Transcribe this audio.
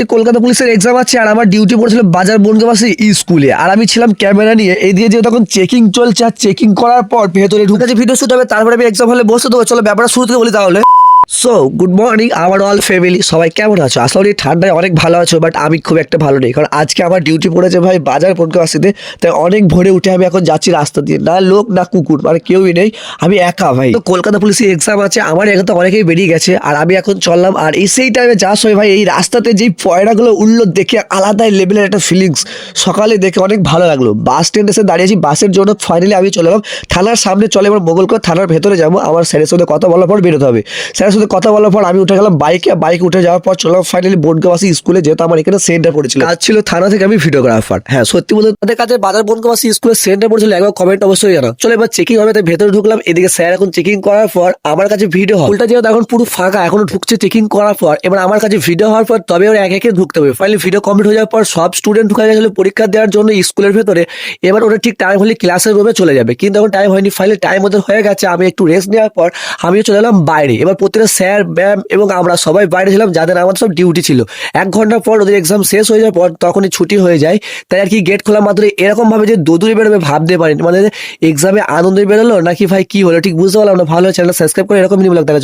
আজকে কলকাতা পুলিশের এক্সাম আছে আর আমার ডিউটি পড়েছিল বাজার বনগাঁবাসী স্কুলে। আর আমি ছিলাম ক্যামেরা নিয়ে, এই দিয়ে যে তখন চেকিং চলছে আর চেকিং করার পর ভেতরে ঢুকে ভিডিও শুট হবে, তারপরে আমি এক্সাম হলে বসে দেবো। চলো ব্যাপারটা শুরু থেকে বলি তাহলে। সো গুড মর্নিং আমার অল ফ্যামিলি, সবাই কেমন আছো? আসলে এই ঠান্ডায় অনেক ভালো আছো, বাট আমি খুব একটা ভালো নেই, কারণ আজকে আমার ডিউটি পড়েছে ভাই বাজার বনগাঁবাসীতে। তাই অনেক ভোরে উঠে আমি এখন যাচ্ছি রাস্তা দিয়ে, না লোক না কুকুর, মানে কেউই নেই, আমি একা ভাই। তো কলকাতা পুলিশের এক্সাম আছে, আমার এখানে তো অনেকেই বেরিয়ে গেছে আর আমি এখন চললাম। আর এই সেই টাইমে যা সময় ভাই এই রাস্তাতে যেই পয়রাগুলো উঠলো দেখে আলাদাই লেভেলের একটা ফিলিংস সকালে দেখে অনেক ভালো লাগলো। বাস স্ট্যান্ড এসে দাঁড়িয়েছি বাসের জন্য, ফাইনালি আমি চলে এলাম থানার সামনে। চলে এবার মোগলকোট থানার ভেতরে যাবো, আমার স্যারের সাথে কথা বলার পর বেরোতে হবে। স্যারের সাথে কথা বলার পর আমি উঠে গেলাম বাইকে উঠে যাওয়ার পর চললাম ফাইনালি বনগাঁবাসী স্কুলে, যেহেতু আমার এখানে সেন্টার পড়েছিল। কাজ ছিল থানা থেকে আমি ভিডিওগ্রাফার। হ্যাঁ সত্যি বলতে তাদের কাছে বাজার বনগাঁবাসী স্কুলের সেন্টার পড়েছিল, একবার কমেন্ট অবশ্যই জানাও। চলো এবার চেকিং হবে, তাই ভেতরে ঢুকলাম। এদিকে স্যার এখন চেকিং করার পর আমার কাছে ভিডিও হলটা যেহেতু এখন পুরো ফাঁকা, এখনো ঢুকছে চেকিং করার পর। এবার আমার কাছে ভিডিও হওয়ার পর তবে ওরা এক একে ঢুকতে হবে। ফাইনালি ভিডিও কমপ্লিট হয়ে যাওয়ার পর সব স্টুডেন্ট ঢুকে গেছিল পরীক্ষা দেওয়ার জন্য স্কুলের ভেতরে। এবার ওরা ঠিক টাইম হলে ক্লাসের রুমে চলে যাবে, কিন্তু এখন টাইম হয়নি। ফাইনালি টাইম ওদের হয়ে গেছে, আমি একটু রেস্ট নেওয়ার পর আমিও চলে এলাম বাইরে। এবার প্রত্যেকটা স্যার ম্যাম এবং আমরা সবাই বাইরে ছিলাম, যাদের আমাদের সব ডিউটি ছিল। 1 ঘন্টা পর ওদের এক্সাম শেষ হয়ে যাওয়ার পর তখনই ছুটি হয়ে যায়। তাই আর কি গেট খোলা মাত্র এরকম ভাবে যে দৌড়ে বেরোবে ভাবতে পারিনি, মানে এক্সামে আনন্দে বেরোলো নাকি ভাই কি হলো ঠিক বুঝতে পারলাম না। ভালো চ্যানেল সাবস্ক্রাইব করে এরকম নিয়ে দেখার জন্য।